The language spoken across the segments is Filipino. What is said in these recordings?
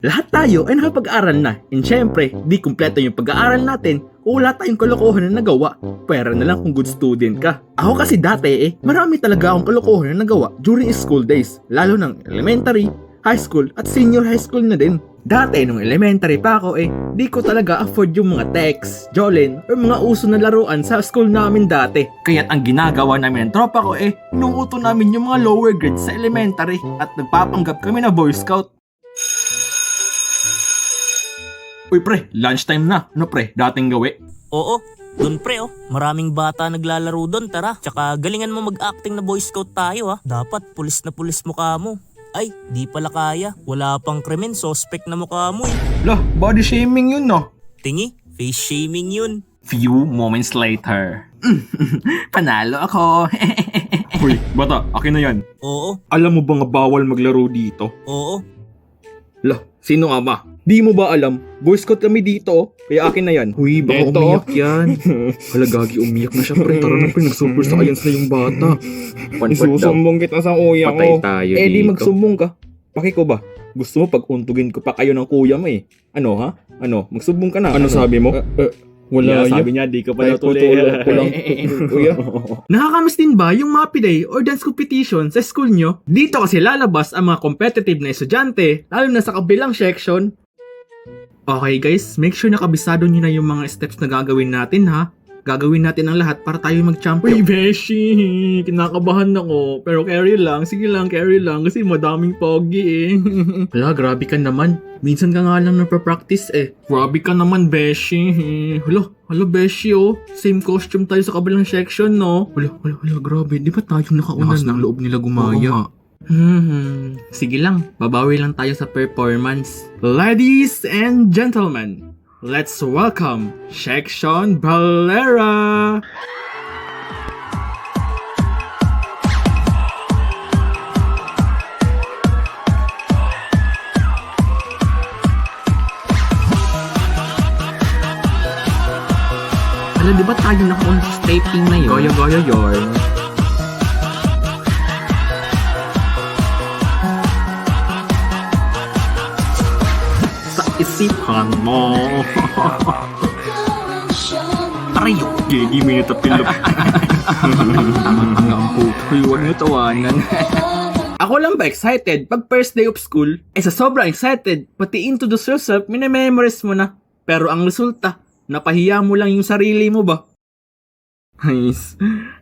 Lahat tayo ay nakapag-aral na. And syempre, di kumpleto yung pag-aaral natin kung wala tayong kalokohan na nagawa. Pwera na lang kung good student ka. Ako kasi dati marami talaga akong kalokohan na nagawa during school days. Lalo ng elementary, high school at senior high school na din. Dati nung elementary pa ako di ko talaga afford yung mga text, jolin, or mga uso na laruan sa school namin dati. Kaya't ang ginagawa namin ng tropa ko inuuto namin yung mga lower grades sa elementary at nagpapanggap kami na Boy Scout. Uy pre, lunchtime na. Ano pre, dating gawi? Oo, dun pre maraming bata naglalaro dun, tara. Tsaka galingan mo mag-acting na Boy Scout tayo Dapat pulis na pulis mukha mo. Ay, di pala kaya. Wala pang krimen, suspect na mukha mo Lah, body shaming yun no? Tingi, face shaming yun. Few moments later. Panalo ako. Uy, bata, akin na yan. Oo, Alam mo ba nga bawal maglaro dito? oo. Lah, sino nga ba? Di mo ba alam? Boy Scout kami dito, kaya akin na yan. Uy, baka umiyak yan. Hala, gagi, umiyak na siya, pre. Tara na, pre, nag-super science na yung bata. Isusumbong kita sa kuya ko. Patay tayo dito. Di magsumbong ka. Paki ko ba? Gusto mo pag untugin ko pa kayo ng kuya mo Ano ha? Ano? Magsumbong ka na. Ano sabi mo? Wala yeah, sabi niya, di ka pa natulog. Kuya. Nakakamiss din ba yung MAPI Day or dance competition sa school nyo? Dito kasi lalabas ang mga competitive na estudyante, lalo na sa kabilang section. Okay guys, make sure na kabisado nyo na yung mga steps na gagawin natin ha. Gagawin natin ang lahat para tayo mag-champion. Uy, Beshi! Kinakabahan ako. Pero carry lang. Sige lang, carry lang. Kasi madaming pogi Hala, grabe ka naman. Minsan ka nga lang napapractice Grabe ka naman, Beshi. Hala, Beshi Same costume tayo sa kabilang section, no? Hala, grabe. Di ba tayo nakauna na? Ng loob nila gumaya. Sige lang. Babawi lang tayo sa performance. Ladies and gentlemen, let's welcome Section Valera! Alam, di ba tayo nakauna sa taping na yun? Gaya yun. Sa isipan mo. Arayo. Gigi, may natapilap. Ang puto. Huwag mo tawanan. Ako lang ba excited pag first day of school? Sa sobrang excited, pati introduce yourself, minememorize mo na. Pero ang resulta, napahiya mo lang yung sarili mo ba? Nice.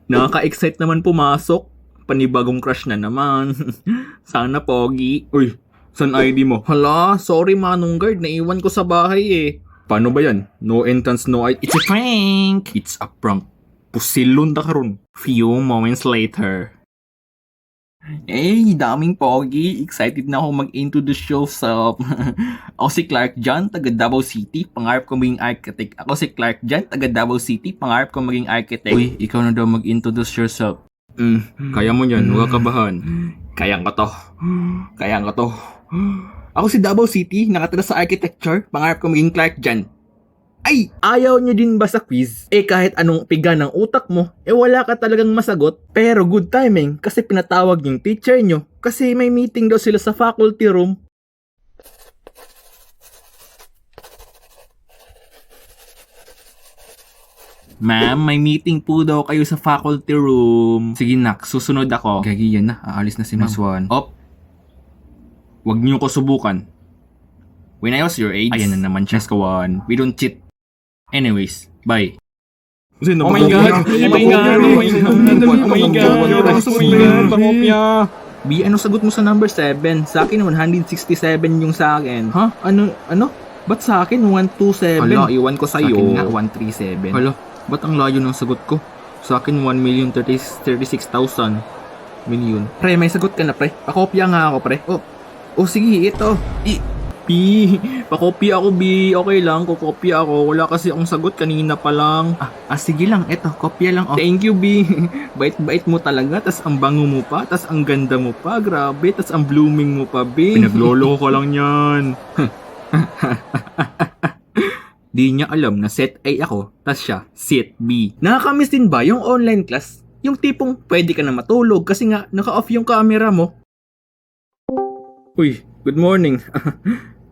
Nakaka-excite naman pumasok. Panibagong crush na naman. Sana pogi. Uy, saan ID mo? Hala, sorry manong guard, naiwan ko sa bahay Paano ba yan? No entrance, no ID. It's a prank! It's a prank. Pusilon da karon. Few moments later. Daming pogi. Excited na ako mag-introduce yourself. Ako si Clark John, taga Davao City. Pangarap ko maging architect. Ako si Clark John, taga Davao City. Pangarap ko maging architect. Uy, ikaw na daw mag-introduce yourself. Kaya mo yan, huwag kabahan. Kaya ko to. Ako si Davao City, nakatira sa architecture. Pangarap ko maging Clark John. Ay, ayaw nyo din ba sa quiz? Kahit anong piga ng utak mo, wala ka talagang masagot. Pero good timing kasi pinatawag yung teacher nyo kasi may meeting daw sila sa faculty room. Ma'am, may meeting po daw kayo sa faculty room. Sige nak, susunod ako. Gagi yan na, aalis na si Miss Juan. Op, wag niyo ko subukan. When I was your age, ayan na naman siya, Kawan. We don't cheat. Anyways, bye. Oh my God! Pakopya! B, ano sagot mo sa number 7? Sa akin, 167 yung sa akin. Ha? Ano? Ba't sa akin, 127? Hala, iwan ko sa'yo. Sa akin nga, 137. Hala, ba't ang layo ng sagot ko? Sa akin, 1,036,000 million. Pre, may sagot ka na, pre. Pakopya nga ako, pre. Oh, sige, ito. B, pakopya ako, B. Okay lang, kukopya ako. Wala kasi akong sagot kanina pa lang. Sige lang, eto, kopya lang. Thank you, B. Bait-bait mo talaga, tas ang bango mo pa, tas ang ganda mo pa, grabe, tas ang blooming mo pa, B. Pinaglolo ko lang yan. Di niya alam na set A ako, tas siya, set B. Nakakamiss din ba yung online class? Yung tipong pwede ka na matulog kasi nga naka-off yung camera mo. Uy, good morning.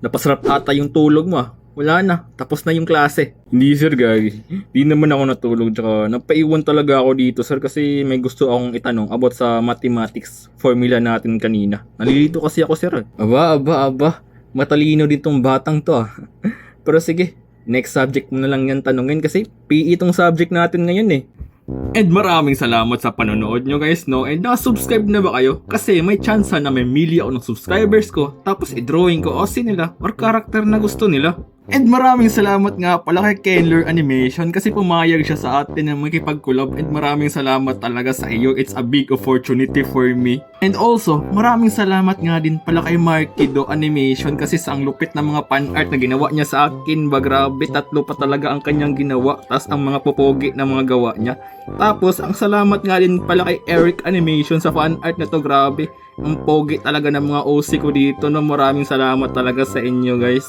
Napasarap ata yung tulog mo ah. Wala na, tapos na yung klase. Hindi sir, gagi. Di naman ako natulog, tsaka napaiwan talaga ako dito sir kasi may gusto akong itanong about sa mathematics formula natin kanina. Nalilito kasi ako sir. Aba. Matalino din tong batang to ah. Pero sige, next subject mo na lang yan tanungin kasi PE tong subject natin ngayon eh. And maraming salamat sa panonood nyo guys, no? And nakasubscribe na ba kayo? Kasi may chance na may mili ako ng subscribers ko, tapos i-drawing ko Aussie nila or character na gusto nila. And maraming salamat nga pala kay Kenler Animation kasi pumayag siya sa atin na makipag-collab, and maraming salamat talaga sa iyo. It's a big opportunity for me. And also, maraming salamat nga din pala kay Markido Animation kasi sa ang lupit na mga fan art na ginawa niya sa akin. Grabe, 3 pa talaga ang kanyang ginawa, tas ang mga popogi na mga gawa niya. Tapos, ang salamat nga din pala kay Eric Animation sa fan art na to. Grabe, ang pogi talaga ng mga OC ko dito, no? Maraming salamat talaga sa inyo guys.